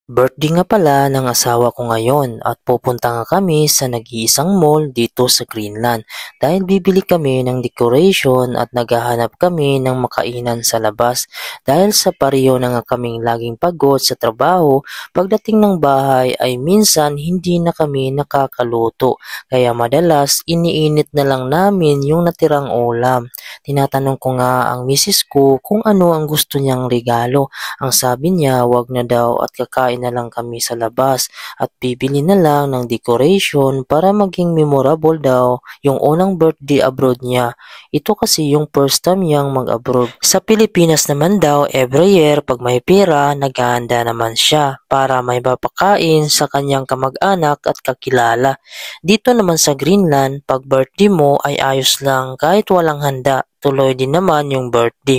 Birthday nga pala ng asawa ko ngayon at pupunta nga kami sa nag-iisang mall dito sa Greenland dahil bibili kami ng decoration at naghahanap kami ng makainan sa labas. Dahil sa pareho na nga kaming laging pagod sa trabaho, pagdating ng bahay ay minsan hindi na kami nakakaluto. Kaya madalas iniinit na lang namin yung natirang ulam. Tinatanong ko nga ang misis ko kung ano ang gusto niyang regalo. Ang sabi niya wag na daw at kakain na lang kami sa labas at bibili na lang ng decoration para maging memorable daw yung unang birthday abroad niya. Ito kasi yung first time niyang mag-abroad. Sa Pilipinas naman daw every year pag may pera naghahanda naman siya para may mapakain sa kanyang kamag-anak at kakilala. Dito naman sa Greenland pag birthday mo ay ayos lang kahit walang handa. Tuloy din naman yung birthday.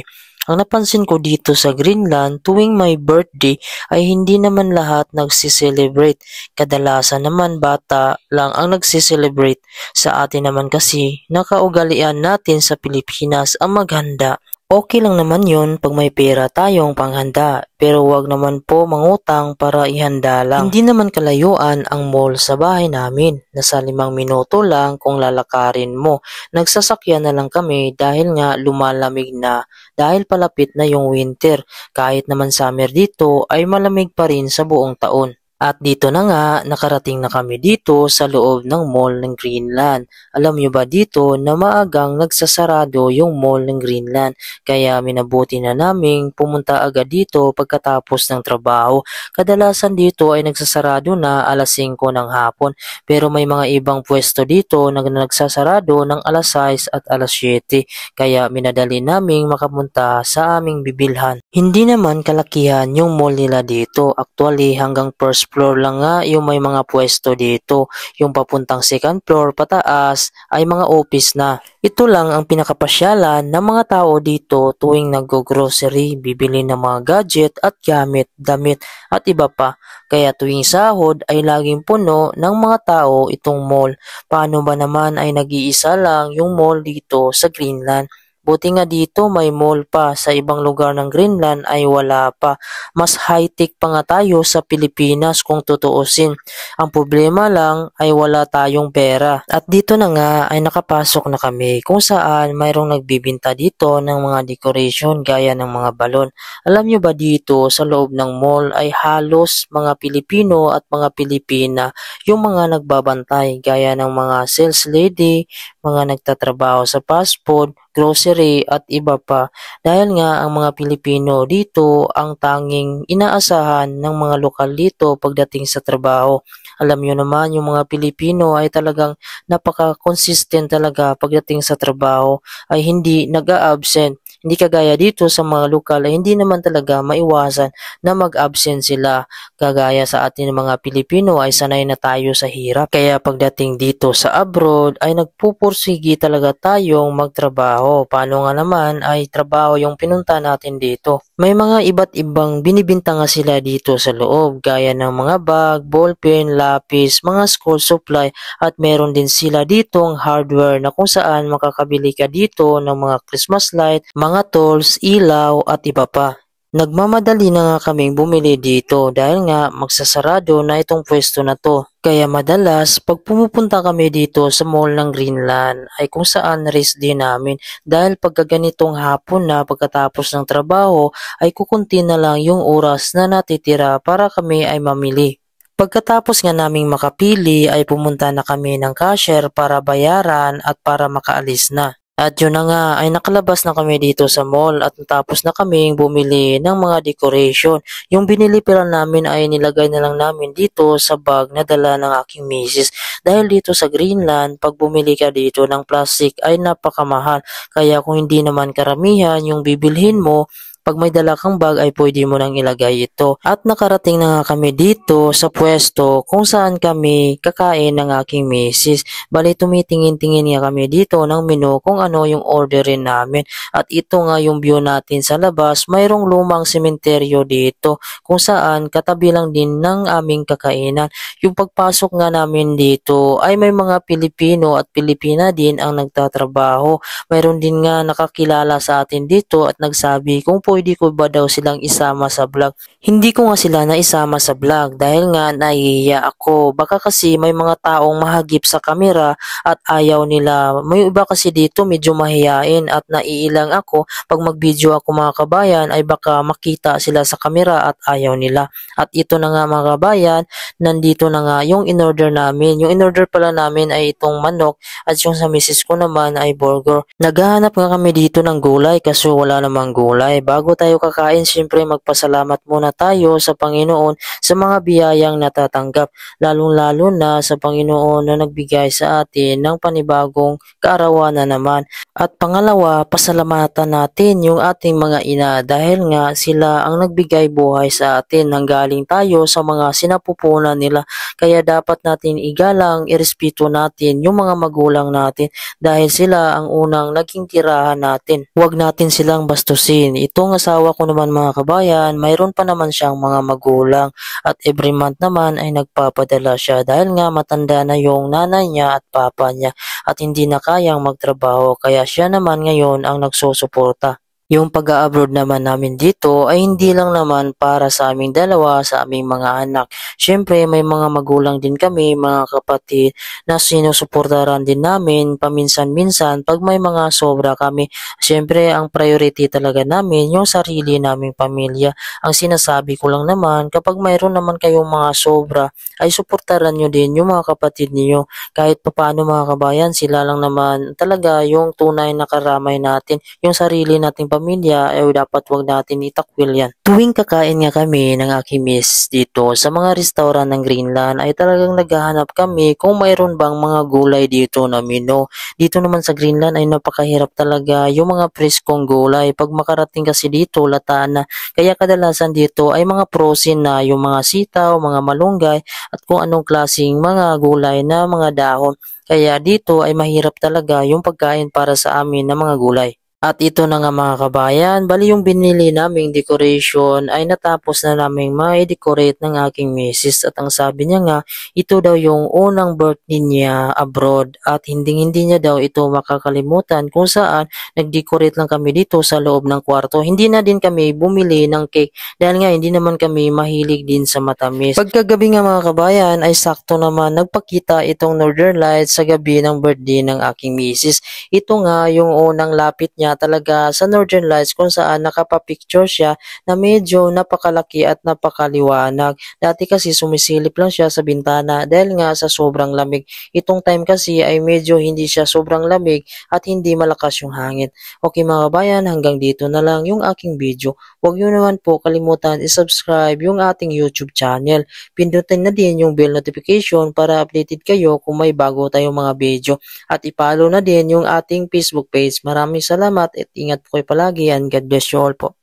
Ang napansin ko dito sa Greenland tuwing may birthday ay hindi naman lahat nagsiselebrate. Kadalasan naman bata lang ang nagsiselebrate. Sa atin naman kasi nakaugalian natin sa Pilipinas ang maghanda. Okay lang naman yon pag may pera tayong panghanda, pero wag naman po mangutang para ihanda lang. Hindi naman kalayuan ang mall sa bahay namin. Nasa 5 minuto lang kung lalakarin mo. Nagsasakyan na lang kami dahil nga lumalamig na dahil palapit na yung winter. Kahit naman summer dito ay malamig pa rin sa buong taon. At dito na nga, nakarating na kami dito sa loob ng mall ng Greenland. Alam nyo ba dito na maagang nagsasarado yung mall ng Greenland? Kaya minabuti na naming pumunta agad dito pagkatapos ng trabaho. Kadalasan dito ay nagsasarado na alas 5 ng hapon. Pero may mga ibang pwesto dito na nagsasarado ng alas 6 at alas 7. Kaya minadali naming makapunta sa aming bibilhan. Hindi naman kalakihan yung mall nila dito. Actually hanggang first floor lang nga yung may mga pwesto dito. Yung papuntang second floor pataas ay mga office na. Ito lang ang pinakapasyalan ng mga tao dito tuwing nag-grocery, bibili ng mga gadget at gamit, damit at iba pa. Kaya tuwing sahod ay laging puno ng mga tao itong mall. Paano ba naman ay nag-iisa lang yung mall dito sa Greenland? Buti nga dito may mall pa, sa ibang lugar ng Greenland ay wala pa. Mas high-tech pa nga tayo sa Pilipinas kung tutuusin. Ang problema lang ay wala tayong pera. At dito na nga ay nakapasok na kami kung saan mayroong nagbibinta dito ng mga decoration gaya ng mga balon. Alam nyo ba dito sa loob ng mall ay halos mga Pilipino at mga Pilipina yung mga nagbabantay gaya ng mga sales lady, mga nagtatrabaho sa fast food, grocery at iba pa dahil nga ang mga Pilipino dito ang tanging inaasahan ng mga lokal dito pagdating sa trabaho. Alam nyo naman yung mga Pilipino ay talagang napaka-consistent talaga pagdating sa trabaho ay hindi nag-a-absent. Hindi kagaya dito sa mga lokal ay hindi naman talaga maiwasan na mag-absent sila. Kagaya sa atin mga Pilipino ay sanay na tayo sa hirap. Kaya pagdating dito sa abroad ay nagpupursigi talaga tayong magtrabaho. Paano nga naman ay trabaho yung pinunta natin dito. May mga iba't ibang binibinta nga sila dito sa loob gaya ng mga bag, ballpen, lapis, mga school supply at meron din sila ditong hardware na kung saan makakabili ka dito ng mga Christmas light, mga tools, ilaw at iba pa. Nagmamadali na nga kaming bumili dito dahil nga magsasarado na itong pwesto na to. Kaya madalas pag pumupunta kami dito sa mall ng Greenland ay kung saan rest din namin dahil pagka ganitong hapon na pagkatapos ng trabaho ay kukunti na lang yung oras na natitira para kami ay mamili. Pagkatapos nga naming makapili ay pumunta na kami ng cashier para bayaran at para makaalis na. At yun na nga ay nakalabas na kami dito sa mall at natapos na kaming bumili ng mga decoration. Yung binili pala namin ay nilagay na lang namin dito sa bag na dala ng aking misis. Dahil dito sa Greenland, pag bumili ka dito ng plastic ay napakamahal. Kaya kung hindi naman karamihan yung bibilhin mo, pag may dala kang bag ay pwede mo nang ilagay ito. At nakarating na nga kami dito sa pwesto kung saan kami kakain ng aking misis. Bali tumitingin-tingin nga kami dito ng menu kung ano yung orderin namin. At ito nga yung view natin sa labas. Mayroong lumang sementeryo dito kung saan katabi lang din ng aming kakainan. Yung pagpasok nga namin dito ay may mga Pilipino at Pilipina din ang nagtatrabaho. Mayroon din nga nakakilala sa atin dito at nagsabi kung pwede ko ba daw silang isama sa vlog. Hindi ko nga sila naisama sa vlog dahil nga nahihiya ako. Baka kasi may mga taong mahagip sa kamera at ayaw nila. May iba kasi dito medyo mahiyain at naiilang ako. Pag mag-video ako mga kabayan ay baka makita sila sa kamera at ayaw nila. At ito na nga mga kabayan, nandito na nga yung in-order namin. Yung in-order pala namin ay itong manok at yung sa misis ko naman ay burger. Naghahanap nga kami dito ng gulay kasi wala namang gulay. Bago tayo kakain, syempre magpasalamat muna tayo sa Panginoon sa mga biyayang natatanggap. Lalong-lalo na sa Panginoon na nagbigay sa atin ng panibagong kaarawan na naman. At pangalawa, pasalamatan natin yung ating mga ina dahil nga sila ang nagbigay buhay sa atin. Nanggaling tayo sa mga sinapupunan nila. Kaya dapat natin igalang, irespeto natin yung mga magulang natin dahil sila ang unang naging tirahan natin. Huwag natin silang bastusin. Itong asawa ko naman mga kabayan, mayroon pa naman siyang mga magulang at every month naman ay nagpapadala siya dahil nga matanda na yung nanay niya at papa niya at hindi na kayang magtrabaho kaya siya naman ngayon ang nagsusuporta. Yung pag-a-abroad naman namin dito ay hindi lang naman para sa aming dalawa, sa aming mga anak. Siyempre may mga magulang din kami, mga kapatid na sinusuportaran din namin paminsan-minsan pag may mga sobra kami. Siyempre ang priority talaga namin yung sarili naming pamilya. Ang sinasabi ko lang naman kapag mayroon naman kayong mga sobra ay suportaran nyo din yung mga kapatid niyo. Kahit papaano mga kabayan, sila lang naman talaga yung tunay na karamay natin. Yung sarili nating pamilya ay dapat wag natin itakwil yan. Tuwing kakain nga kami ng aking miss dito sa mga restaurant ng Greenland ay talagang naghahanap kami kung mayroon bang mga gulay dito na menu. Dito naman sa Greenland ay napakahirap talaga yung mga preskong gulay. Pag makarating kasi dito, lataan na. Kaya kadalasan dito ay mga frozen na yung mga sitaw, mga malunggay at kung anong klaseng mga gulay na mga dahon. Kaya dito ay mahirap talaga yung pagkain para sa amin na mga gulay. At ito na nga mga kabayan, bali yung binili naming decoration ay natapos na naming ma-decorate ng aking misis at ang sabi niya nga, ito daw yung unang birthday niya abroad at hindi niya daw ito makakalimutan kung saan nag-decorate lang kami dito sa loob ng kwarto. Hindi na din kami bumili ng cake dahil nga hindi naman kami mahilig din sa matamis. Pagkagabi nga mga kabayan ay sakto naman nagpakita itong Northern Lights sa gabi ng birthday ng aking misis. Ito nga yung unang lapit niya talaga sa Northern Lights kung saan nakapapicture siya na medyo napakalaki at napakaliwanag. Dati kasi sumisilip lang siya sa bintana dahil nga sa sobrang lamig. Itong time kasi ay medyo hindi siya sobrang lamig at hindi malakas yung hangin. Okay mga kabayan, hanggang dito na lang yung aking video. Huwag nyo naman po kalimutan i-subscribe yung ating YouTube channel. Pindutin na din yung bell notification para updated kayo kung may bago tayong mga video. At i-follow na din yung ating Facebook page. Maraming salamat at ingat po kayo palagi and God bless you all po.